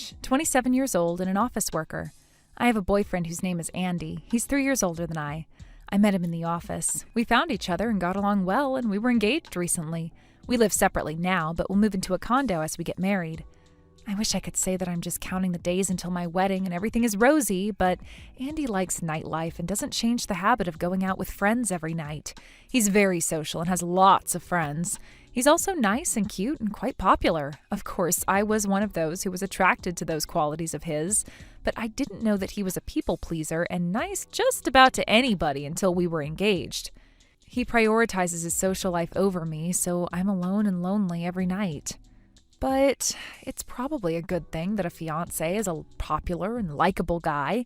Paige, 27 years old and an office worker. I have a boyfriend whose name is Andy. He's 3 years older than I. I met him in the office. We found each other and got along well, and we were engaged recently. We live separately now, but we'll move into a condo as we get married. I wish I could say that I'm just counting the days until my wedding and everything is rosy, but Andy likes nightlife and doesn't change the habit of going out with friends every night. He's very social and has lots of friends. He's also nice and cute and quite popular. Of course, I was one of those who was attracted to those qualities of his, but I didn't know that he was a people pleaser and nice just about to anybody until we were engaged. He prioritizes his social life over me, so I'm alone and lonely every night. But it's probably a good thing that a fiance is a popular and likable guy.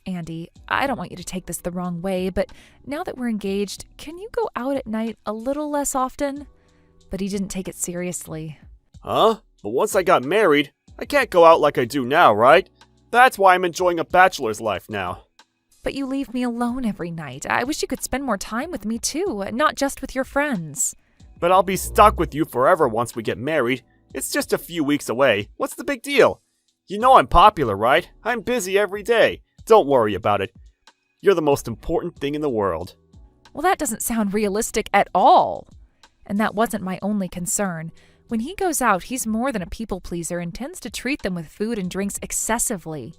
Andy, I don't want you to take this the wrong way, but now that we're engaged, can you go out at night a little less often? But he didn't take it seriously. Huh? But once I got married, I can't go out like I do now, right? That's why I'm enjoying a bachelor's life now. But you leave me alone every night. I wish you could spend more time with me too, not just with your friends. But I'll be stuck with you forever once we get married. It's just a few weeks away. What's the big deal? You know I'm popular, right? I'm busy every day. Don't worry about it. You're the most important thing in the world. Well, that doesn't sound realistic at all. And that wasn't my only concern. When he goes out, he's more than a people pleaser and tends to treat them with food and drinks excessively.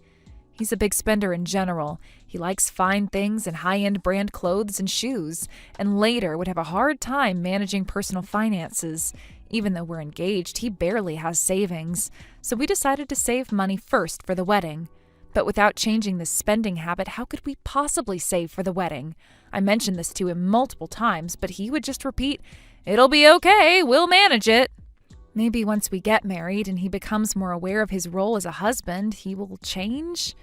He's a big spender in general. He likes fine things and high-end brand clothes and shoes, and later would have a hard time managing personal finances. Even though we're engaged, he barely has savings. So we decided to save money first for the wedding. But without changing this spending habit, how could we possibly save for the wedding? I mentioned this to him multiple times, but he would just repeat, "It'll be okay, we'll manage it." Maybe once we get married and he becomes more aware of his role as a husband, he will change.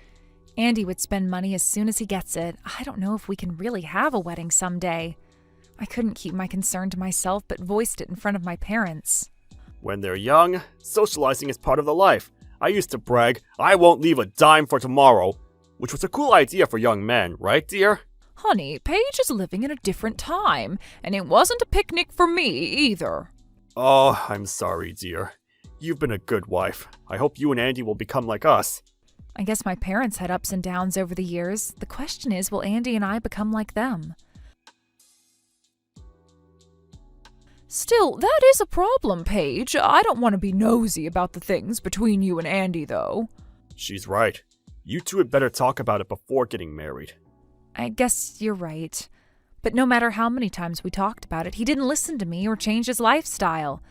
Andy would spend money as soon as he gets it. I don't know if we can really have a wedding someday. I couldn't keep my concern to myself, but voiced it in front of my parents. When they're young, socializing is part of the life. I used to brag, I won't leave a dime for tomorrow, which was a cool idea for young men, right, dear? Honey, Paige is living in a different time, and it wasn't a picnic for me either. Oh, I'm sorry, dear. You've been a good wife. I hope you and Andy will become like us. I guess my parents had ups and downs over the years. The question is, will Andy and I become like them? Still, that is a problem, Paige. I don't want to be nosy about the things between you and Andy, though. She's right. You two had better talk about it before getting married. I guess you're right. But no matter how many times we talked about it, he didn't listen to me or change his lifestyle.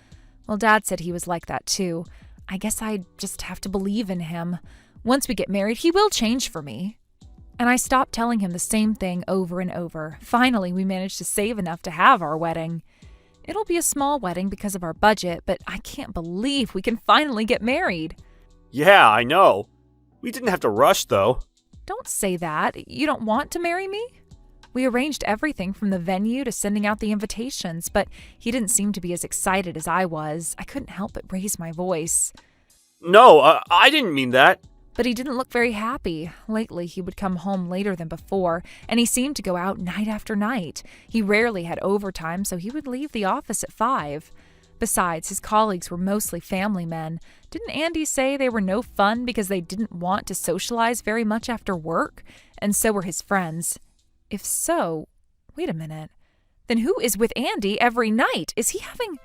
Well, Dad said he was like that too. I guess I just have to believe in him. Once we get married, he will change for me. And I stopped telling him the same thing over and over. Finally, we managed to save enough to have our wedding. It'll be a small wedding because of our budget, but I can't believe we can finally get married. Yeah, I know. We didn't have to rush, though. Don't say that. You don't want to marry me? We arranged everything from the venue to sending out the invitations, but he didn't seem to be as excited as I was. I couldn't help but raise my voice. No, I didn't mean that. But he didn't look very happy. Lately, he would come home later than before, and he seemed to go out night after night. He rarely had overtime, so he would leave the office at 5. Besides, his colleagues were mostly family men. Didn't Andy say they were no fun because they didn't want to socialize very much after work? And so were his friends. If so, wait a minute. Then who is with Andy every night? Is he having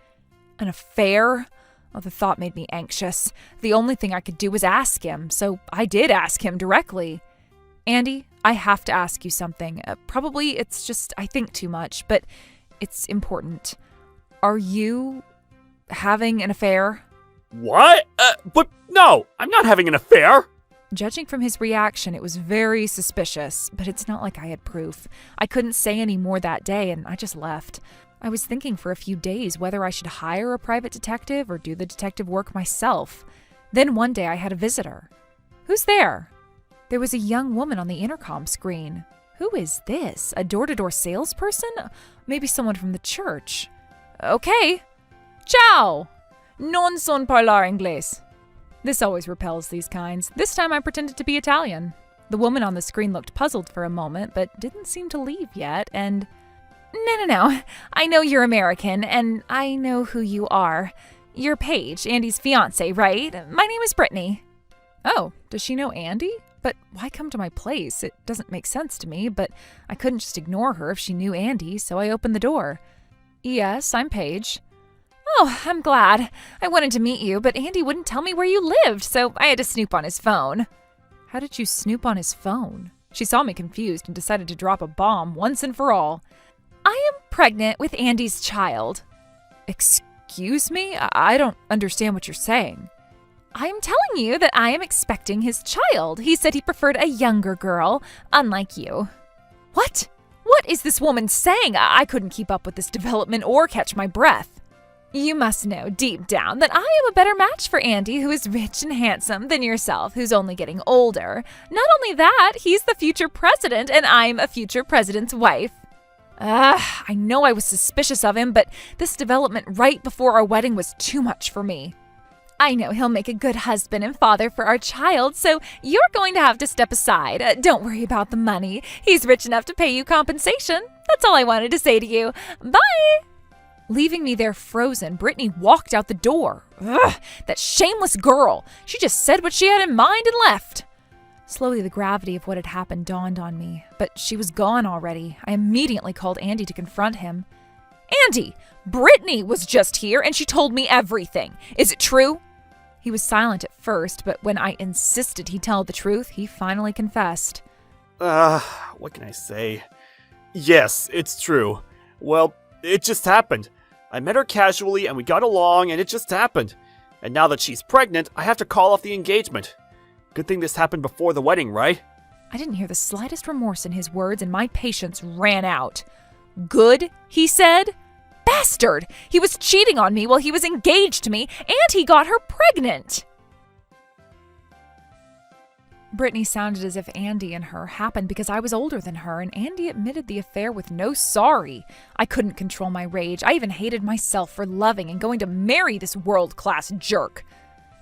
an affair? Oh, the thought made me anxious. The only thing I could do was ask him, so I did ask him directly. Andy, I have to ask you something. Probably it's just I think too much, but it's important. Are you having an affair? What? But no, I'm not having an affair. Judging from his reaction, it was very suspicious, but it's not like I had proof. I couldn't say any more that day, and I just left. I was thinking for a few days whether I should hire a private detective or do the detective work myself. Then one day I had a visitor. Who's there? There was a young woman on the intercom screen. Who is this? A door-to-door salesperson? Maybe someone from the church. Okay. Ciao! Non son parlar inglés. This always repels these kinds. This time I pretended to be Italian. The woman on the screen looked puzzled for a moment, but didn't seem to leave yet, and... No. I know you're American, and I know who you are. You're Paige, Andy's fiance, right? My name is Brittany. Oh, does she know Andy? But why come to my place? It doesn't make sense to me, but I couldn't just ignore her if she knew Andy, so I opened the door. Yes, I'm Paige. Oh, I'm glad. I wanted to meet you, but Andy wouldn't tell me where you lived, so I had to snoop on his phone. How did you snoop on his phone? She saw me confused and decided to drop a bomb once and for all. I am pregnant with Andy's child. Excuse me? I don't understand what you're saying. I am telling you that I am expecting his child. He said he preferred a younger girl, unlike you. What? What is this woman saying? I couldn't keep up with this development or catch my breath. You must know deep down that I am a better match for Andy, who is rich and handsome, than yourself, who's only getting older. Not only that, he's the future president, and I'm a future president's wife. I know I was suspicious of him, but this development right before our wedding was too much for me. I know he'll make a good husband and father for our child, so you're going to have to step aside. Don't worry about the money. He's rich enough to pay you compensation. That's all I wanted to say to you. Bye! Leaving me there frozen, Brittany walked out the door. Ugh, that shameless girl. She just said what she had in mind and left. Slowly, the gravity of what had happened dawned on me, but she was gone already. I immediately called Andy to confront him. Andy, Brittany was just here and she told me everything. Is it true? He was silent at first, but when I insisted he tell the truth, he finally confessed. What can I say? Yes, it's true. Well, it just happened. I met her casually and we got along and it just happened. And now that she's pregnant, I have to call off the engagement. Good thing this happened before the wedding, right? I didn't hear the slightest remorse in his words and my patience ran out. Good, he said? Bastard! He was cheating on me while he was engaged to me, and he got her pregnant! Brittany sounded as if Andy and her happened because I was older than her, and Andy admitted the affair with no sorry. I couldn't control my rage. I even hated myself for loving and going to marry this world-class jerk.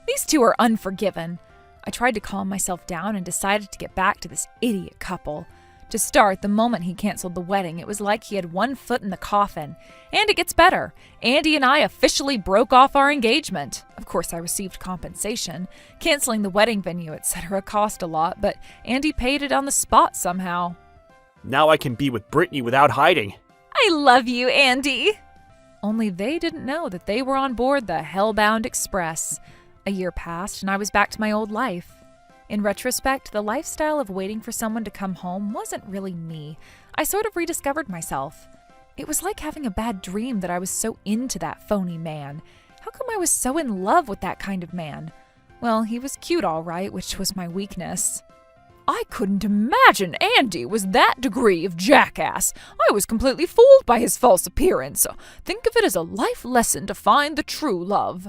These two are unforgiven. I tried to calm myself down and decided to get back to this idiot couple. To start, the moment he canceled the wedding, it was like he had one foot in the coffin. And it gets better. Andy and I officially broke off our engagement. Of course, I received compensation. Canceling the wedding venue, etc. cost a lot, but Andy paid it on the spot somehow. Now I can be with Brittany without hiding. I love you, Andy! Only they didn't know that they were on board the Hellbound Express. A year passed, and I was back to my old life. In retrospect, the lifestyle of waiting for someone to come home wasn't really me. I sort of rediscovered myself. It was like having a bad dream that I was so into that phony man. How come I was so in love with that kind of man? Well, he was cute all right, which was my weakness. I couldn't imagine Andy was that degree of jackass. I was completely fooled by his false appearance. Think of it as a life lesson to find the true love.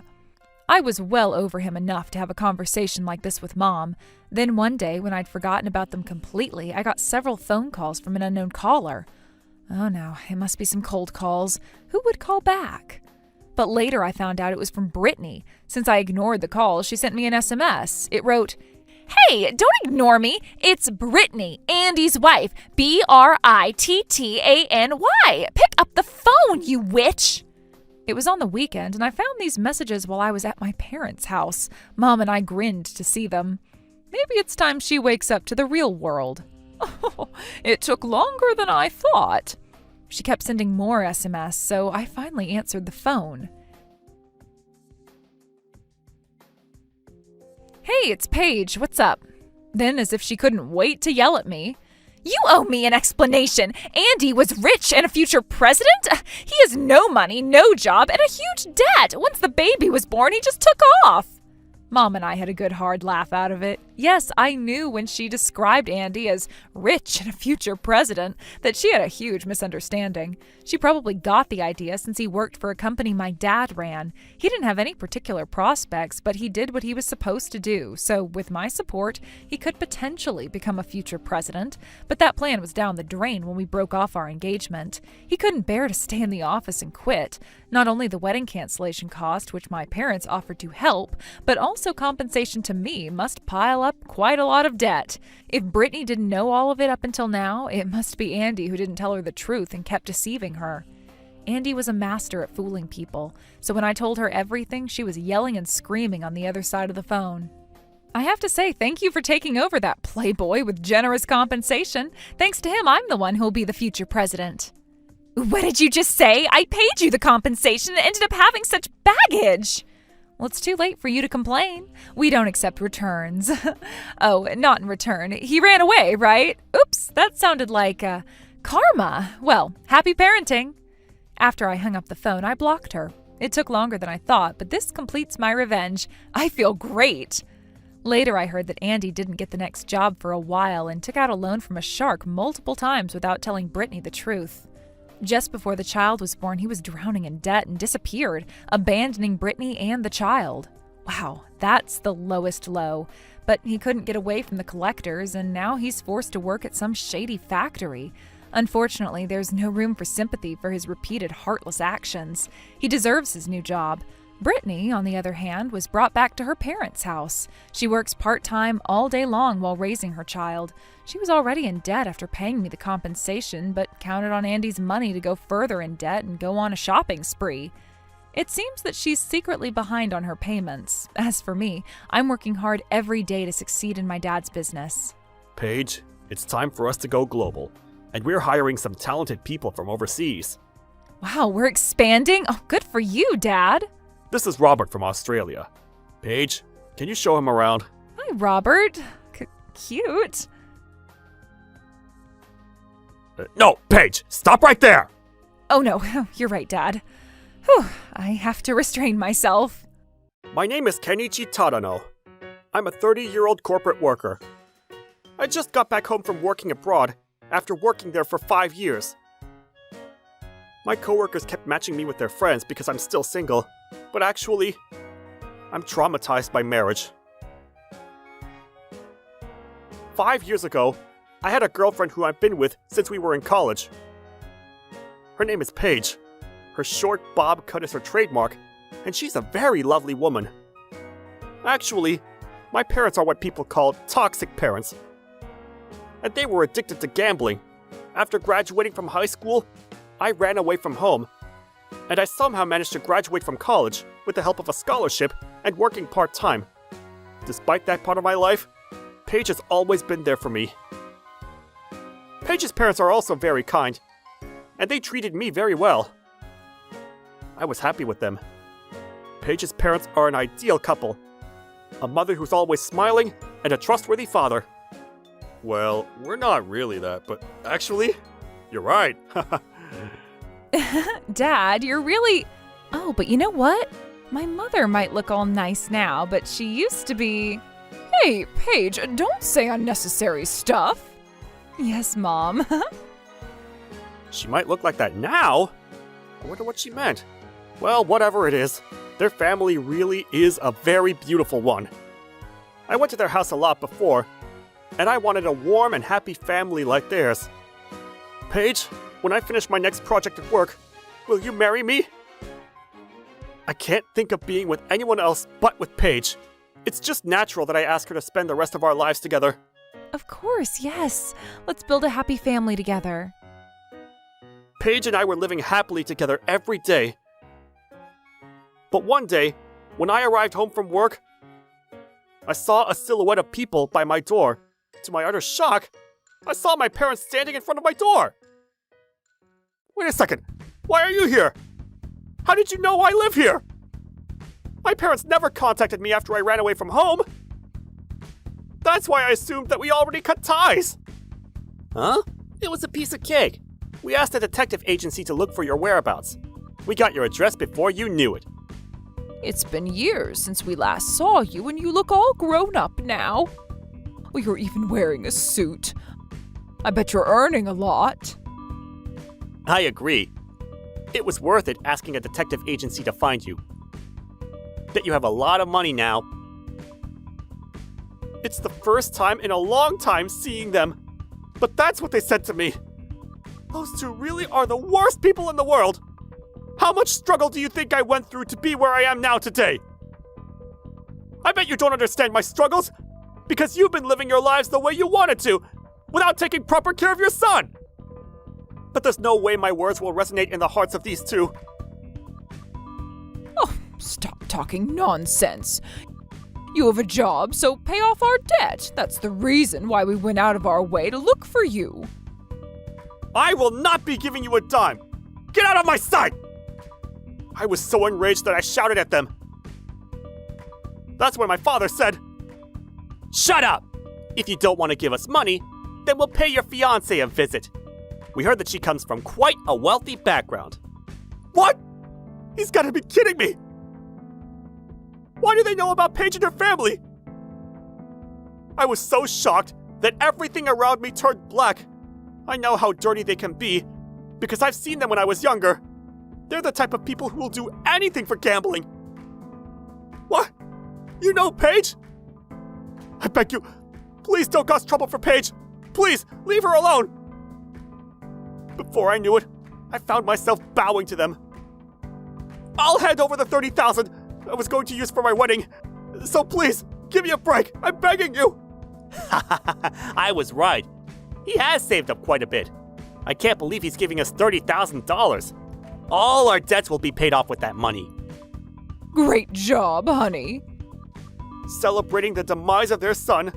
I was well over him enough to have a conversation like this with Mom. Then one day, when I'd forgotten about them completely, I got several phone calls from an unknown caller. Oh no, it must be some cold calls. Who would call back? But later I found out it was from Brittany. Since I ignored the call, she sent me an SMS. It wrote, "Hey, don't ignore me. It's Brittany, Andy's wife. Brittany. Pick up the phone, you witch!" It was on the weekend, and I found these messages while I was at my parents' house. Mom and I grinned to see them. Maybe it's time she wakes up to the real world. Oh, it took longer than I thought. She kept sending more SMS, so I finally answered the phone. Hey, it's Paige. What's up? Then, as if she couldn't wait to yell at me, "You owe me an explanation. Andy was rich and a future president? He has no money, no job, and a huge debt. Once the baby was born, he just took off." Mom and I had a good hard laugh out of it. Yes, I knew when she described Andy as rich and a future president that she had a huge misunderstanding. She probably got the idea since he worked for a company my dad ran. He didn't have any particular prospects, but he did what he was supposed to do. So with my support, he could potentially become a future president. But that plan was down the drain when we broke off our engagement. He couldn't bear to stay in the office and quit. Not only the wedding cancellation cost, which my parents offered to help, but also compensation to me must pile up quite a lot of debt. If Brittany didn't know all of it up until now, it must be Andy who didn't tell her the truth and kept deceiving her. Andy was a master at fooling people, so when I told her everything, she was yelling and screaming on the other side of the phone. I have to say, thank you for taking over that playboy with generous compensation. Thanks to him, I'm the one who'll be the future president. What did you just say? I paid you the compensation and ended up having such baggage. Well, it's too late for you to complain. We don't accept returns. Oh, not in return. He ran away, right? Oops, that sounded like, karma. Well, happy parenting. After I hung up the phone, I blocked her. It took longer than I thought, but this completes my revenge. I feel great. Later, I heard that Andy didn't get the next job for a while and took out a loan from a shark multiple times without telling Brittany the truth. Just before the child was born, he was drowning in debt and disappeared, abandoning Brittany and the child. Wow, that's the lowest low. But he couldn't get away from the collectors, and now he's forced to work at some shady factory. Unfortunately, there's no room for sympathy for his repeated heartless actions. He deserves his new job. Brittany, on the other hand, was brought back to her parents' house. She works part-time all day long while raising her child. She was already in debt after paying me the compensation, but counted on Andy's money to go further in debt and go on a shopping spree. It seems that she's secretly behind on her payments. As for me, I'm working hard every day to succeed in my dad's business. Paige, it's time for us to go global, and we're hiring some talented people from overseas. Wow, we're expanding? Oh, good for you, Dad. This is Robert from Australia. Paige, can you show him around? Hi, Robert. Cute. No, Paige, stop right there! Oh no, you're right, Dad. Whew, I have to restrain myself. My name is Kenichi Tadano. I'm a 30-year-old corporate worker. I just got back home from working abroad after working there for 5 years. My coworkers kept matching me with their friends because I'm still single, but actually, I'm traumatized by marriage. 5 years ago, I had a girlfriend who I've been with since we were in college. Her name is Paige. Her short bob cut is her trademark, and she's a very lovely woman. Actually, my parents are what people call toxic parents. And they were addicted to gambling. After graduating from high school, I ran away from home, and I somehow managed to graduate from college with the help of a scholarship and working part-time. Despite that part of my life, Paige has always been there for me. Paige's parents are also very kind, and they treated me very well. I was happy with them. Paige's parents are an ideal couple. A mother who's always smiling, and a trustworthy father. Well, we're not really that, but actually, you're right. Dad, you're really... Oh, but you know what? My mother might look all nice now, but she used to be... Hey, Paige, don't say unnecessary stuff. Yes, Mom. She might look like that now. I wonder what she meant. Well, whatever it is, their family really is a very beautiful one. I went to their house a lot before, and I wanted a warm and happy family like theirs. Paige, when I finish my next project at work, will you marry me? I can't think of being with anyone else but with Paige. It's just natural that I ask her to spend the rest of our lives together. Of course, yes. Let's build a happy family together. Paige and I were living happily together every day. But one day, when I arrived home from work, I saw a silhouette of people by my door. To my utter shock, I saw my parents standing in front of my door. Wait a second. Why are you here? How did you know I live here? My parents never contacted me after I ran away from home. That's why I assumed that we already cut ties. Huh? It was a piece of cake. We asked a detective agency to look for your whereabouts. We got your address before you knew it. It's been years since we last saw you, and you look all grown up now. Well, you're even wearing a suit. I bet you're earning a lot. I agree. It was worth it asking a detective agency to find you. Bet you have a lot of money now. It's the first time in a long time seeing them. But that's what they said to me. Those two really are the worst people in the world. How much struggle do you think I went through to be where I am now today? I bet you don't understand my struggles, because you've been living your lives the way you wanted to, without taking proper care of your son. But there's no way my words will resonate in the hearts of these two. Oh, stop talking nonsense. You have a job, so pay off our debt. That's the reason why we went out of our way to look for you. I will not be giving you a dime! Get out of my sight! I was so enraged that I shouted at them. That's when my father said, "Shut up! If you don't want to give us money, then we'll pay your fiance a visit. We heard that she comes from quite a wealthy background." What? He's gotta be kidding me! Why do they know about Paige and her family? I was so shocked that everything around me turned black. I know how dirty they can be because I've seen them when I was younger. They're the type of people who will do anything for gambling. What? You know Paige? I beg you, please don't cause trouble for Paige. Please, leave her alone. Before I knew it, I found myself bowing to them. I'll hand over the $30,000 I was going to use for my wedding. So please, give me a break. I'm begging you. I was right. He has saved up quite a bit. I can't believe he's giving us $30,000. All our debts will be paid off with that money. Great job, honey. Celebrating the demise of their son,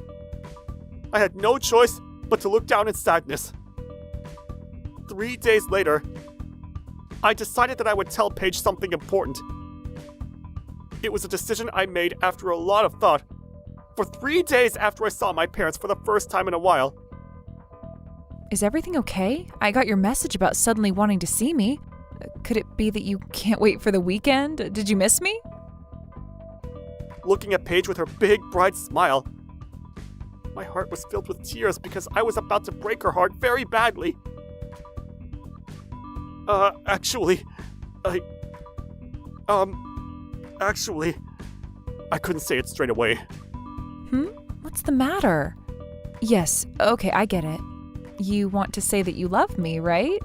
I had no choice but to look down in sadness. 3 days later, I decided that I would tell Paige something important. It was a decision I made after a lot of thought. For 3 days after I saw my parents for the first time in a while. Is everything okay? I got your message about suddenly wanting to see me. Could it be that you can't wait for the weekend? Did you miss me? Looking at Paige with her big, bright smile, my heart was filled with tears because I was about to break her heart very badly. Actually, I couldn't say it straight away. What's the matter? Yes, okay, I get it. You want to say that you love me, right?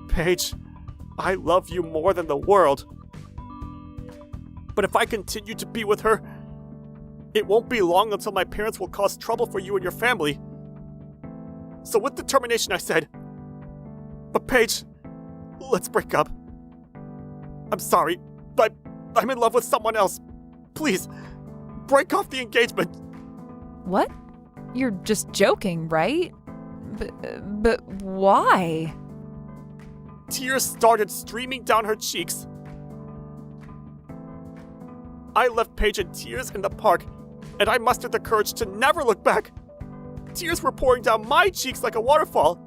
Paige, I love you more than the world. But if I continue to be with her, it won't be long until my parents will cause trouble for you and your family. So with determination I said, "But Paige, let's break up. I'm sorry, but I'm in love with someone else. Please, break off the engagement." What? You're just joking, right? But why? Tears started streaming down her cheeks. I left Paige in tears in the park, and I mustered the courage to never look back. Tears were pouring down my cheeks like a waterfall.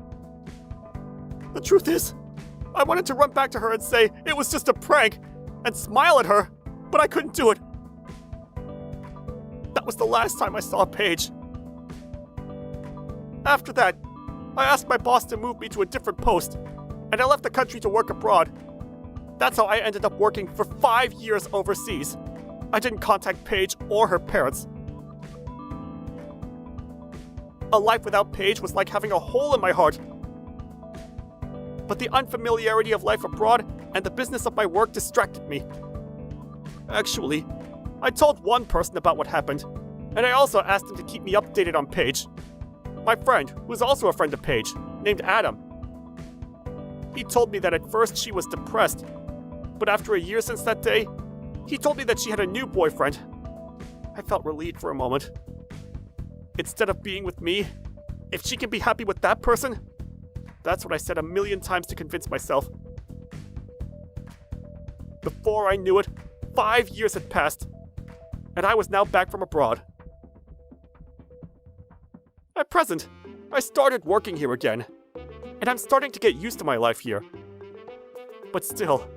The truth is, I wanted to run back to her and say it was just a prank and smile at her, but I couldn't do it. That was the last time I saw Paige. After that, I asked my boss to move me to a different post, and I left the country to work abroad. That's how I ended up working for 5 years overseas. I didn't contact Paige or her parents. A life without Paige was like having a hole in my heart. But the unfamiliarity of life abroad and the business of my work distracted me. Actually, I told one person about what happened, and I also asked him to keep me updated on Paige. My friend, who is also a friend of Paige, named Adam. He told me that at first she was depressed, but after a year since that day, he told me that she had a new boyfriend. I felt relieved for a moment. Instead of being with me, if she can be happy with that person, that's what I said a million times to convince myself. Before I knew it, 5 years had passed, and I was now back from abroad. At present, I started working here again, and I'm starting to get used to my life here. But still,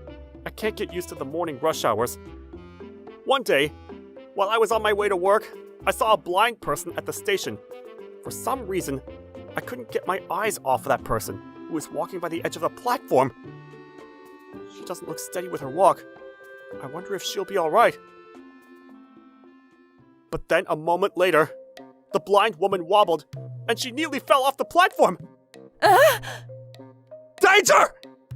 I can't get used to the morning rush hours. One day, while I was on my way to work, I saw a blind person at the station. For some reason, I couldn't get my eyes off of that person who was walking by the edge of the platform. She doesn't look steady with her walk. I wonder if she'll be alright. But then a moment later, the blind woman wobbled, and she nearly fell off the platform. Danger!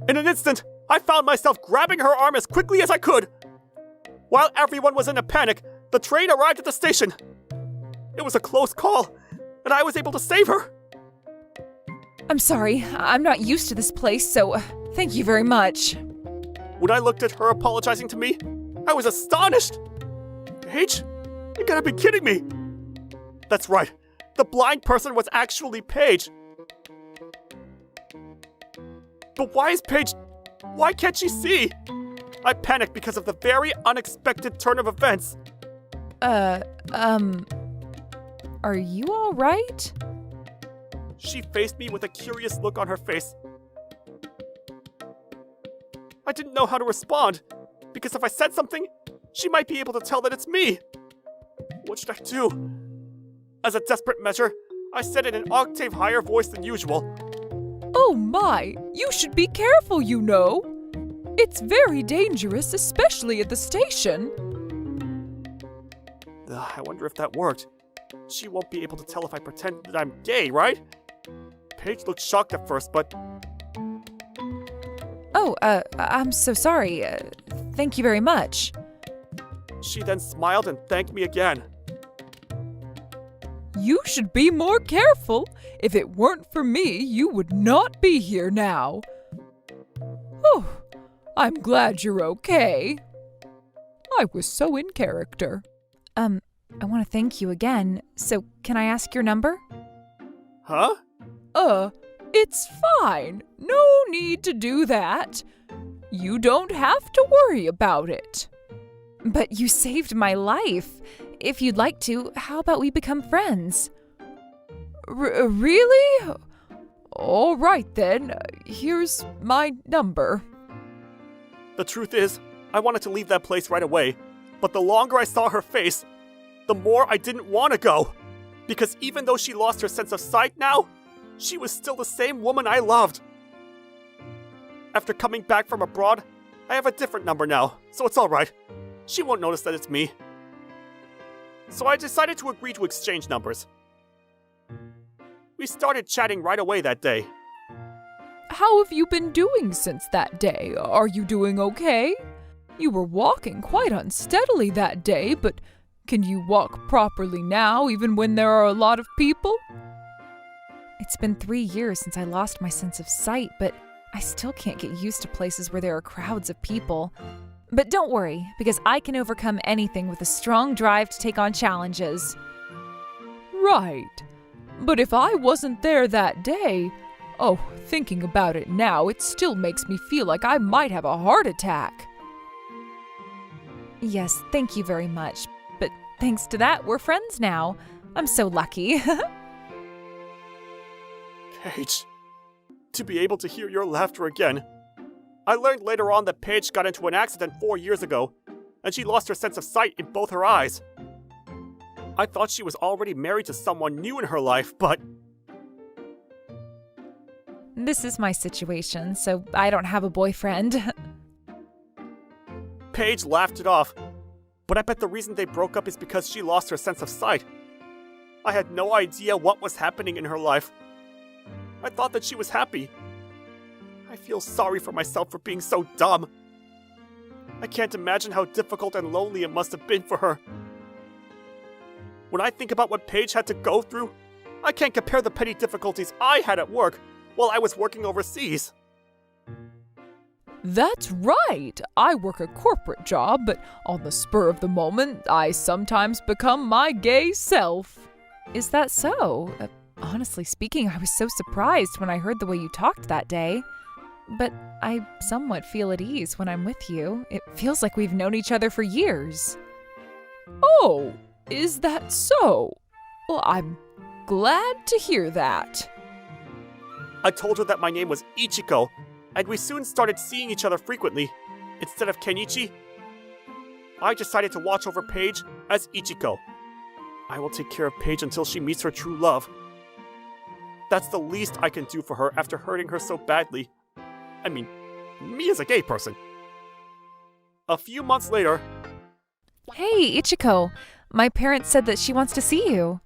In an instant, I found myself grabbing her arm as quickly as I could. While everyone was in a panic, the train arrived at the station. It was a close call, and I was able to save her. I'm sorry, I'm not used to this place, so thank you very much. When I looked at her apologizing to me, I was astonished. Paige, You gotta be kidding me! That's right. The blind person was actually Paige. But why is Paige... Why can't she see? I panicked because of the very unexpected turn of events. Are you all right? She faced me with a curious look on her face. I didn't know how to respond, because if I said something, she might be able to tell that it's me. What should I do? As a desperate measure, I said in an octave higher voice than usual. Oh my, you should be careful, you know. It's very dangerous, especially at the station. I wonder if that worked. She won't be able to tell if I pretend that I'm gay, right? Paige looked shocked at first, but... Oh, I'm so sorry. Thank you very much. She then smiled and thanked me again. You should be more careful. If it weren't for me, you would not be here now. Oh, I'm glad you're okay. I was so in character. I want to thank you again. So, can I ask your number? Huh? It's fine. No need to do that. You don't have to worry about it. But you saved my life. If you'd like to, how about we become friends? Really? All right then. Here's my number. The truth is, I wanted to leave that place right away, but the longer I saw her face, the more I didn't want to go. Because even though she lost her sense of sight now, she was still the same woman I loved. After coming back from abroad, I have a different number now, so it's alright. She won't notice that it's me. So I decided to agree to exchange numbers. We started chatting right away that day. How have you been doing since that day? Are you doing okay? You were walking quite unsteadily that day, but can you walk properly now, even when there are a lot of people? It's been 3 years since I lost my sense of sight, but I still can't get used to places where there are crowds of people. But don't worry, because I can overcome anything with a strong drive to take on challenges. Right. But if I wasn't there that day, thinking about it now, it still makes me feel like I might have a heart attack. Yes, thank you very much. But thanks to that, we're friends now. I'm so lucky. Paige, to be able to hear your laughter again. I learned later on that Paige got into an accident 4 years ago, and she lost her sense of sight in both her eyes. I thought she was already married to someone new in her life, but... This is my situation, so I don't have a boyfriend. Paige laughed it off, but I bet the reason they broke up is because she lost her sense of sight. I had no idea what was happening in her life. I thought that she was happy. I feel sorry for myself for being so dumb. I can't imagine how difficult and lonely it must have been for her. When I think about what Paige had to go through, I can't compare the petty difficulties I had at work while I was working overseas. That's right! I work a corporate job, but on the spur of the moment, I sometimes become my gay self. Is that so? Honestly speaking, I was so surprised when I heard the way you talked that day. But I somewhat feel at ease when I'm with you. It feels like we've known each other for years. Oh, is that so? Well, I'm glad to hear that. I told her that my name was Ichiko, and we soon started seeing each other frequently. Instead of Kenichi, I decided to watch over Paige as Ichiko. I will take care of Paige until she meets her true love. That's the least I can do for her after hurting her so badly. I mean, me as a gay person. A few months later... Hey, Ichiko. My parents said that she wants to see you.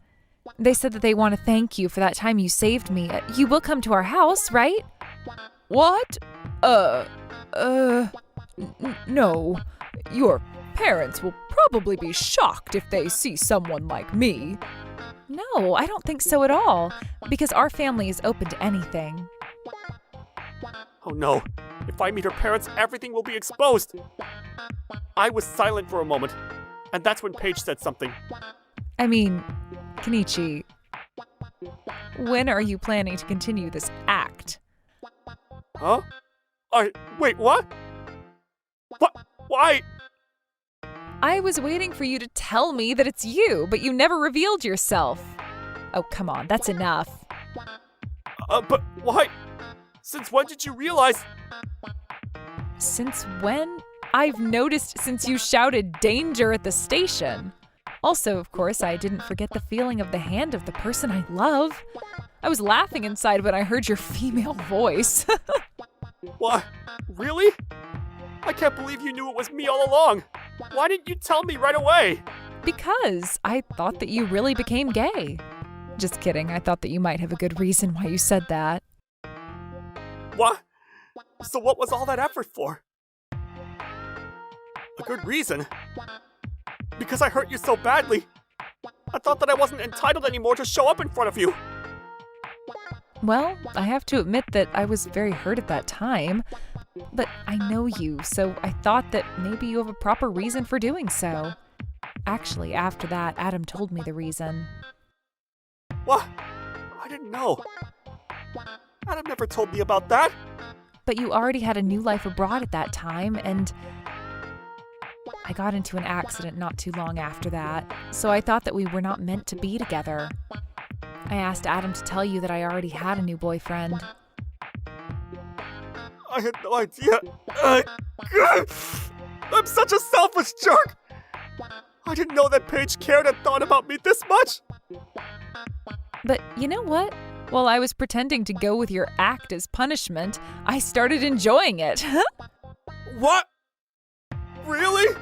They said that they want to thank you for that time you saved me. You will come to our house, right? What? No. Your parents will probably be shocked if they see someone like me. No, I don't think so at all. Because our family is open to anything. Oh no, if I meet her parents, everything will be exposed. I was silent for a moment, And that's when Paige said something. I mean, Kenichi, when are you planning to continue this act? Huh? Wait, what? What? Why? I was waiting for you to tell me that it's you, but you never revealed yourself. Oh, come on, that's enough. But why? Since when did you realize? Since when? I've noticed since you shouted danger at the station. Also, of course, I didn't forget the feeling of the hand of the person I love. I was laughing inside when I heard your female voice. What? Really? I can't believe you knew it was me all along. Why didn't you tell me right away? Because I thought that you really became gay. Just kidding, I thought that you might have a good reason why you said that. What? So what was all that effort for? A good reason? Because I hurt you so badly. I thought that I wasn't entitled anymore to show up in front of you. Well, I have to admit that I was very hurt at that time. But I know you, so I thought that maybe you have a proper reason for doing so. Actually, after that, Adam told me the reason. What? I didn't know. Adam never told me about that. But you already had a new life abroad at that time, and I got into an accident not too long after that, so I thought that we were not meant to be together. I asked Adam to tell you that I already had a new boyfriend. I had no idea. I'm such a selfish jerk. I didn't know that Paige cared and thought about me this much. But you know what? While I was pretending to go with your act as punishment, I started enjoying it. What? Really?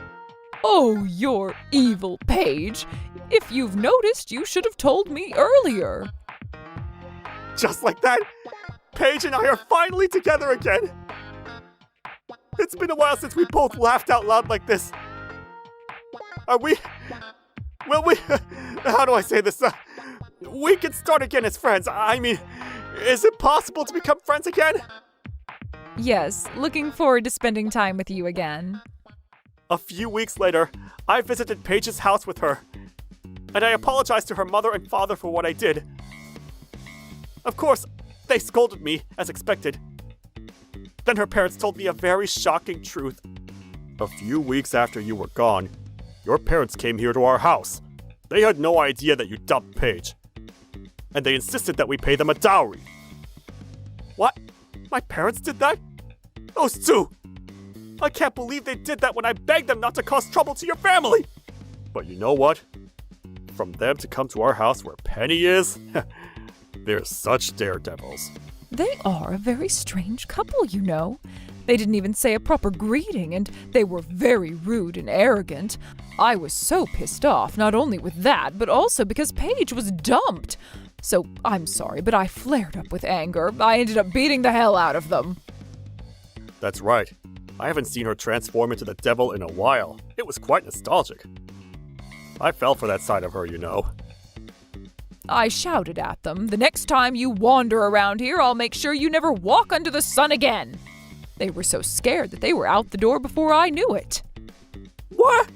Oh, you're evil, Paige. If you've noticed, you should have told me earlier. Just like that, Paige and I are finally together again. It's been a while since we both laughed out loud like this. How do I say this? We can start again as friends. I mean, is it possible to become friends again? Yes, looking forward to spending time with you again. A few weeks later, I visited Paige's house with her, and I apologized to her mother and father for what I did. Of course, they scolded me, as expected. Then her parents told me a very shocking truth. A few weeks after you were gone, your parents came here to our house. They had no idea that you dumped Paige, and they insisted that we pay them a dowry. What? My parents did that? Those two! I can't believe they did that when I begged them not to cause trouble to your family! But you know what? From them to come to our house where Penny is, they're such daredevils. They are a very strange couple, you know. They didn't even say a proper greeting, and they were very rude and arrogant. I was so pissed off, not only with that, but also because Paige was dumped. So, I'm sorry, but I flared up with anger. I ended up beating the hell out of them. That's right. I haven't seen her transform into the devil in a while. It was quite nostalgic. I fell for that side of her, you know. I shouted at them, "The next time you wander around here, I'll make sure you never walk under the sun again." They were so scared that they were out the door before I knew it. What?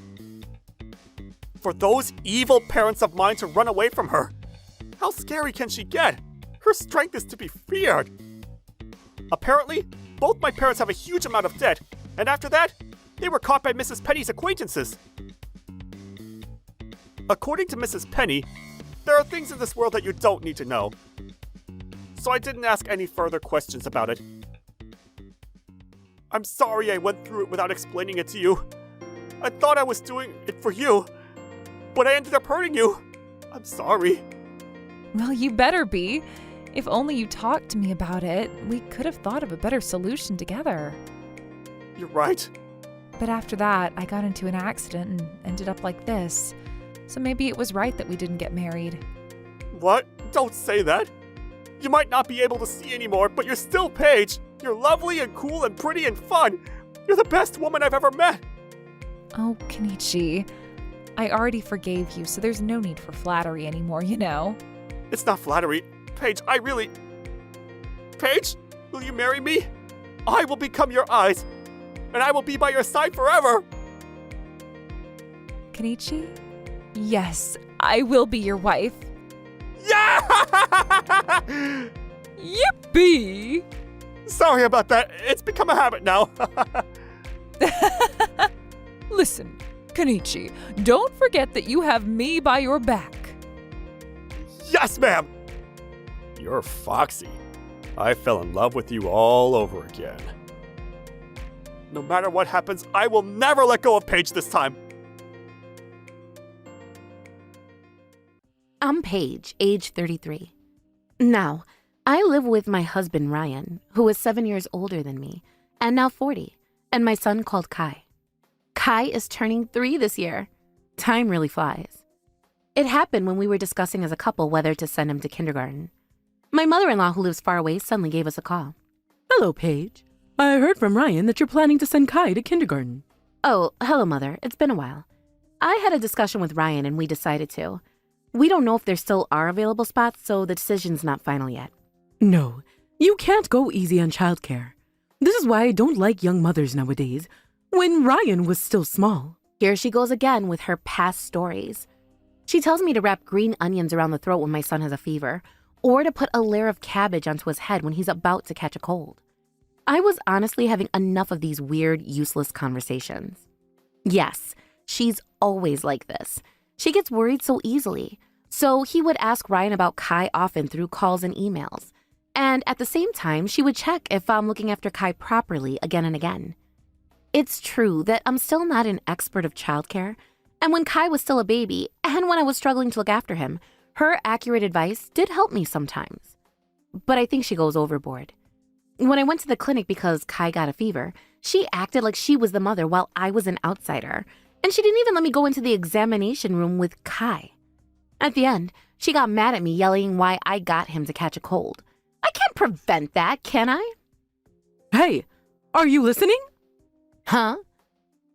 For those evil parents of mine to run away from her? How scary can she get? Her strength is to be feared. Apparently, both my parents have a huge amount of debt, and after that, they were caught by Mrs. Penny's acquaintances. According to Mrs. Penny, there are things in this world that you don't need to know. So I didn't ask any further questions about it. I'm sorry I went through it without explaining it to you. I thought I was doing it for you, but I ended up hurting you. I'm sorry. Well, you better be. If only you talked to me about it, we could have thought of a better solution together. You're right. But after that, I got into an accident and ended up like this. So maybe it was right that we didn't get married. What? Don't say that. You might not be able to see anymore, but you're still Paige. You're lovely and cool and pretty and fun. You're the best woman I've ever met. Oh, Kenichi, I already forgave you, so there's no need for flattery anymore, you know? It's not flattery. Paige, Paige, will you marry me? I will become your eyes, and I will be by your side forever. Kenichi? Yes, I will be your wife. Yeah! Yippee! Sorry about that. It's become a habit now. Listen, Kenichi, don't forget that you have me by your back. Yes, ma'am. You're foxy. I fell in love with you all over again. No matter what happens, I will never let go of Paige this time. I'm Paige, age 33. Now, I live with my husband Ryan, who is 7 years older than me, and now 40, and my son called Kai. Kai is turning 3 this year. Time really flies. It happened when we were discussing as a couple whether to send him to kindergarten. My mother-in-law, who lives far away, suddenly gave us a call. Hello, Paige. I heard from Ryan that you're planning to send Kai to kindergarten. Oh, hello, Mother. It's been a while. I had a discussion with Ryan and we decided to. We don't know if there still are available spots, so the decision's not final yet. No, you can't go easy on childcare. This is why I don't like young mothers nowadays. When Ryan was still small. Here she goes again with her past stories. She tells me to wrap green onions around the throat when my son has a fever, or to put a layer of cabbage onto his head when he's about to catch a cold. I was honestly having enough of these weird, useless conversations. Yes, she's always like this. She gets worried so easily. So he would ask Ryan about Kai often through calls and emails. And at the same time, she would check if I'm looking after Kai properly again and again. It's true that I'm still not an expert of childcare. And when Kai was still a baby, and when I was struggling to look after him, her accurate advice did help me sometimes. But I think she goes overboard. When I went to the clinic because Kai got a fever, she acted like she was the mother while I was an outsider. And she didn't even let me go into the examination room with Kai. At the end, she got mad at me, yelling why I got him to catch a cold. I can't prevent that, can I? Hey, are you listening? Huh?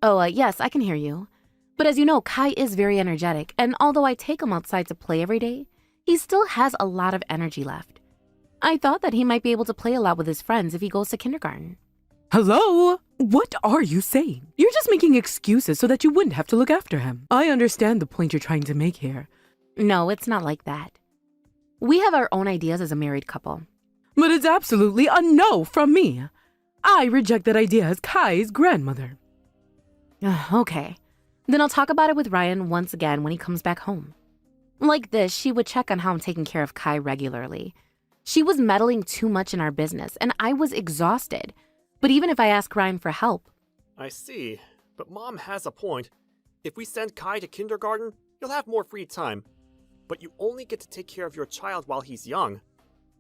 Oh, yes, I can hear you. But as you know, Kai is very energetic, and although I take him outside to play every day, he still has a lot of energy left. I thought that he might be able to play a lot with his friends if he goes to kindergarten. Hello? What are you saying? You're just making excuses so that you wouldn't have to look after him. I understand the point you're trying to make here. No, it's not like that. We have our own ideas as a married couple. But it's absolutely a no from me. I reject that idea as Kai's grandmother. Okay. Then I'll talk about it with Ryan once again when he comes back home. Like this, she would check on how I'm taking care of Kai regularly. She was meddling too much in our business, and I was exhausted. But even if I ask Ryan for help... I see, but Mom has a point. If we send Kai to kindergarten, you'll have more free time. But you only get to take care of your child while he's young.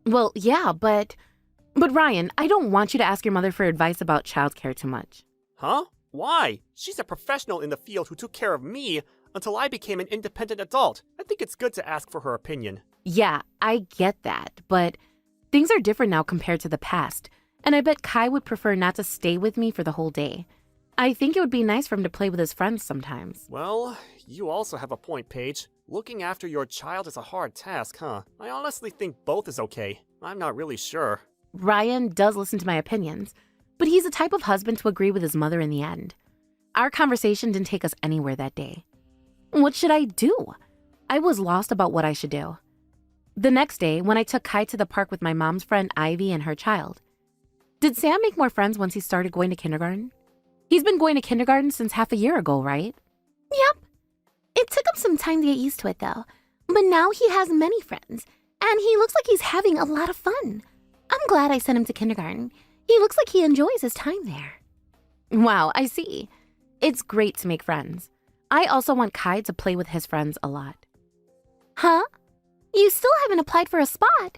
Well, yeah, but Ryan, I don't want you to ask your mother for advice about childcare too much. Huh? Why? She's a professional in the field who took care of me until I became an independent adult. I think it's good to ask for her opinion. Yeah, I get that, but things are different now compared to the past, and I bet Kai would prefer not to stay with me for the whole day. I think it would be nice for him to play with his friends sometimes. Well, you also have a point, Paige. Looking after your child is a hard task, huh? I honestly think both is okay. I'm not really sure. Ryan does listen to my opinions, but he's the type of husband to agree with his mother in the end. Our conversation didn't take us anywhere that day. What should I do? I was lost about what I should do. The next day, when I took Kai to the park with my mom's friend Ivy and her child. Did Sam make more friends once he started going to kindergarten? He's been going to kindergarten since half a year ago, right? Yep. It took him some time to get used to it, though. But now he has many friends, and he looks like he's having a lot of fun. I'm glad I sent him to kindergarten. He looks like he enjoys his time there. Wow, I see. It's great to make friends. I also want Kai to play with his friends a lot. Huh? You still haven't applied for a spot.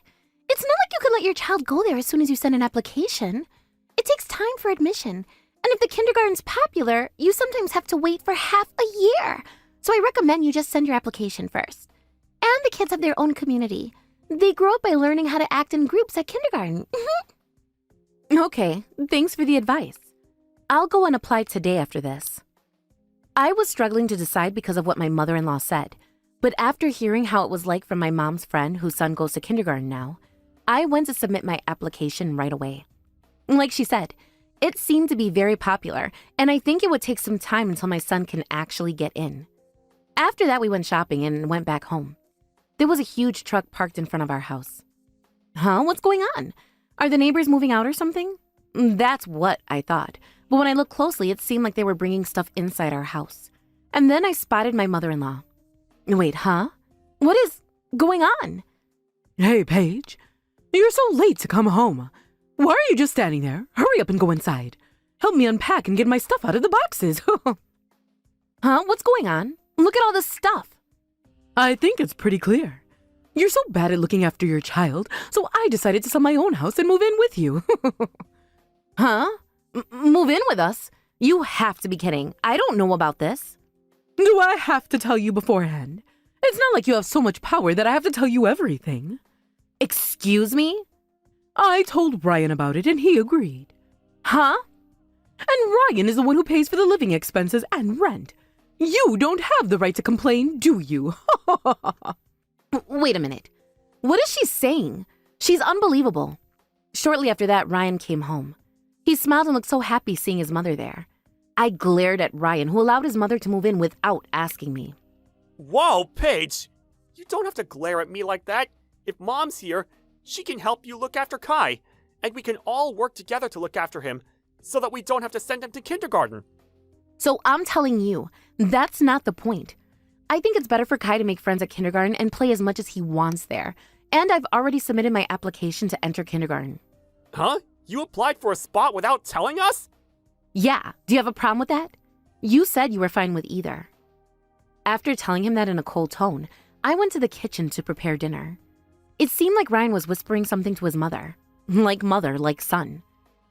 It's not like you could let your child go there as soon as you send an application. It takes time for admission, and if the kindergarten's popular, you sometimes have to wait for half a year. So I recommend you just send your application first. And the kids have their own community. They grow up by learning how to act in groups at kindergarten. Okay, thanks for the advice. I'll go and apply today after this. I was struggling to decide because of what my mother-in-law said, but after hearing how it was like from my mom's friend whose son goes to kindergarten now, I went to submit my application right away. Like she said, it seemed to be very popular, and I think it would take some time until my son can actually get in. After that, we went shopping and went back home. There was a huge truck parked in front of our house. Huh? What's going on? Are the neighbors moving out or something? That's what I thought. But when I looked closely, it seemed like they were bringing stuff inside our house. And then I spotted my mother-in-law. Wait, huh? What is going on? Hey, Paige. You're so late to come home. Why are you just standing there? Hurry up and go inside. Help me unpack and get my stuff out of the boxes. Huh? What's going on? Look at all this stuff. I think it's pretty clear. You're so bad at looking after your child, so I decided to sell my own house and move in with you. Huh? Move in with us? You have to be kidding. I don't know about this. Do I have to tell you beforehand? It's not like you have so much power that I have to tell you everything. Excuse me? I told Ryan about it and he agreed. Huh? And Ryan is the one who pays for the living expenses and rent. You don't have the right to complain, do you? Wait a minute. What is she saying? She's unbelievable. Shortly after that, Ryan came home. He smiled and looked so happy seeing his mother there. I glared at Ryan, who allowed his mother to move in without asking me. Whoa, Paige! You don't have to glare at me like that. If Mom's here, she can help you look after Kai, and we can all work together to look after him, so that we don't have to send him to kindergarten. So I'm telling you, that's not the point. I think it's better for Kai to make friends at kindergarten and play as much as he wants there. And I've already submitted my application to enter kindergarten. Huh? You applied for a spot without telling us? Yeah, do you have a problem with that? You said you were fine with either. After telling him that in a cold tone, I went to the kitchen to prepare dinner. It seemed like Ryan was whispering something to his mother. Like mother, like son.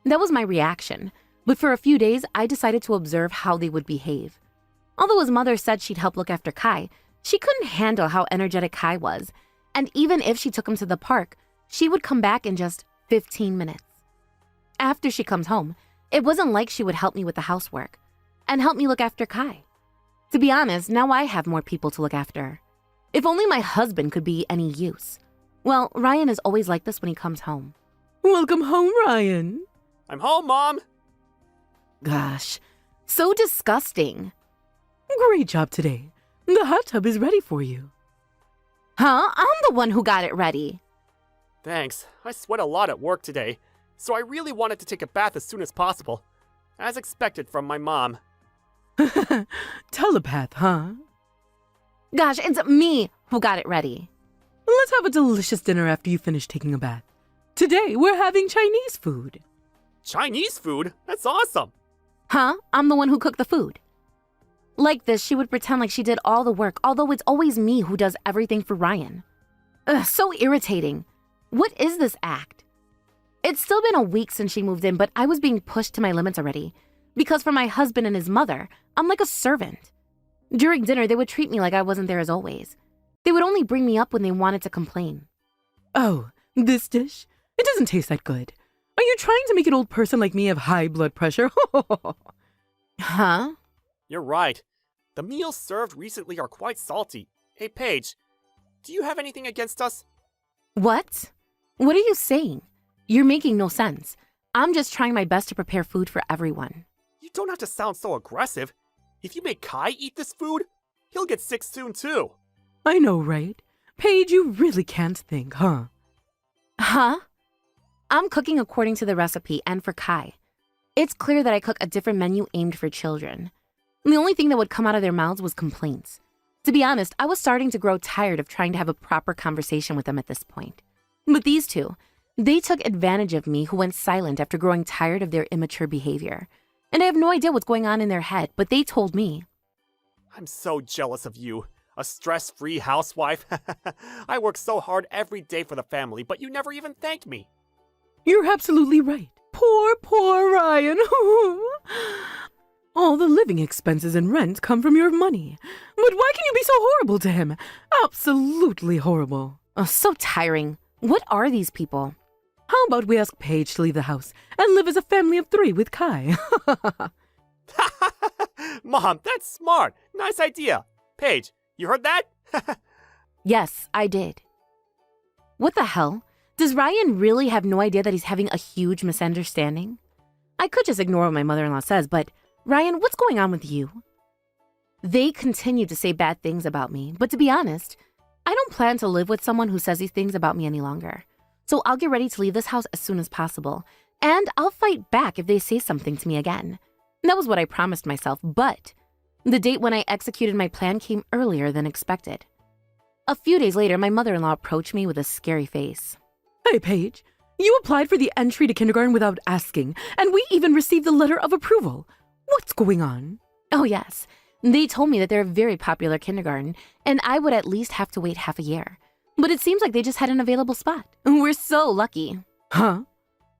That was my reaction. But for a few days, I decided to observe how they would behave. Although his mother said she'd help look after Kai, she couldn't handle how energetic Kai was. And even if she took him to the park, she would come back in just 15 minutes. After she comes home, it wasn't like she would help me with the housework and help me look after Kai. To be honest, now I have more people to look after. If only my husband could be any use. Well, Ryan is always like this when he comes home. Welcome home, Ryan. I'm home, Mom! Gosh, so disgusting. Great job today. The hot tub is ready for you. Huh? I'm the one who got it ready. Thanks. I sweat a lot at work today, so I really wanted to take a bath as soon as possible. As expected from my mom. Telepath, huh? Gosh, it's me who got it ready. Let's have a delicious dinner after you finish taking a bath. Today, we're having Chinese food. Chinese food? That's awesome! Huh? I'm the one who cooked the food. Like this, she would pretend like she did all the work, although it's always me who does everything for Ryan. Ugh, so irritating. What is this act? It's still been a week since she moved in, but I was being pushed to my limits already. Because for my husband and his mother, I'm like a servant. During dinner, they would treat me like I wasn't there as always. They would only bring me up when they wanted to complain. Oh, this dish? It doesn't taste that good. Are you trying to make an old person like me have high blood pressure? Huh? You're right. The meals served recently are quite salty. Hey, Paige, do you have anything against us? What? What are you saying? You're making no sense. I'm just trying my best to prepare food for everyone. You don't have to sound so aggressive. If you make Kai eat this food, he'll get sick soon too. I know, right? Paige, you really can't think, huh? Huh? I'm cooking according to the recipe and for Kai. It's clear that I cook a different menu aimed for children. The only thing that would come out of their mouths was complaints. To be honest, I was starting to grow tired of trying to have a proper conversation with them at this point. But these two, they took advantage of me who went silent after growing tired of their immature behavior. And I have no idea what's going on in their head, but they told me. I'm so jealous of you. A stress-free housewife. I work so hard every day for the family, but you never even thank me. You're absolutely right. Poor Ryan. All the living expenses and rent come from your money. But why can you be so horrible to him? Absolutely horrible. Oh, so tiring. What are these people? How about we ask Paige to leave the house and live as a family of 3 with Kai? Mom, that's smart. Nice idea. Paige, you heard that? Yes, I did. What the hell? Does Ryan really have no idea that he's having a huge misunderstanding? I could just ignore what my mother-in-law says, but Ryan, what's going on with you? They continue to say bad things about me, but to be honest, I don't plan to live with someone who says these things about me any longer. So I'll get ready to leave this house as soon as possible, and I'll fight back if they say something to me again. That was what I promised myself, but the date when I executed my plan came earlier than expected. A few days later, my mother-in-law approached me with a scary face. Hey, Paige, you applied for the entry to kindergarten without asking, and we even received the letter of approval. What's going on? Oh, yes. They told me that they're a very popular kindergarten, and I would at least have to wait half a year. But it seems like they just had an available spot. We're so lucky. Huh?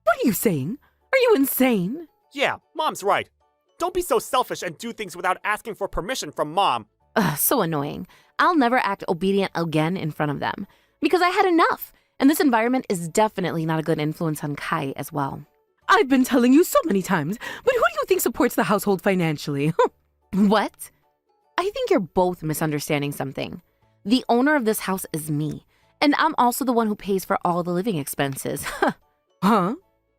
What are you saying? Are you insane? Yeah, Mom's right. Don't be so selfish and do things without asking for permission from Mom. Ugh, so annoying. I'll never act obedient again in front of them, because I had enough, and this environment is definitely not a good influence on Kai as well. I've been telling you so many times, but who do you think supports the household financially? What? I think you're both misunderstanding something. The owner of this house is me, and I'm also the one who pays for all the living expenses. Huh?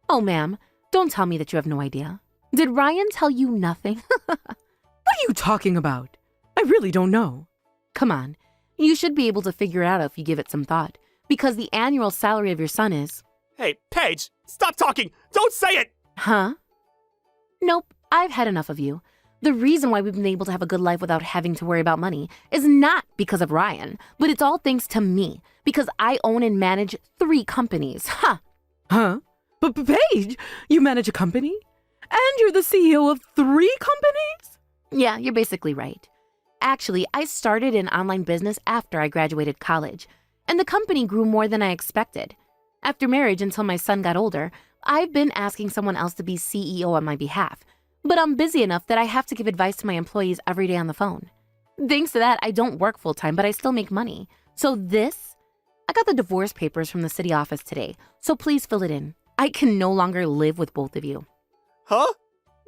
Oh, ma'am, don't tell me that you have no idea. Did Ryan tell you nothing? What are you talking about? I really don't know. Come on, you should be able to figure it out if you give it some thought, because the annual salary of your son is... Hey, Paige, stop talking! Don't say it! Huh? Nope, I've had enough of you. The reason why we've been able to have a good life without having to worry about money is not because of Ryan, but it's all thanks to me, because I own and manage 3 companies. Ha! Huh? But Paige, you manage a company? And you're the CEO of 3 companies? Yeah, you're basically right. Actually, I started an online business after I graduated college, and the company grew more than I expected. After marriage, until my son got older, I've been asking someone else to be CEO on my behalf, but I'm busy enough that I have to give advice to my employees every day on the phone. Thanks to that, I don't work full-time, but I still make money. So I got the divorce papers from the city office today, so please fill it in. I can no longer live with both of you. Huh?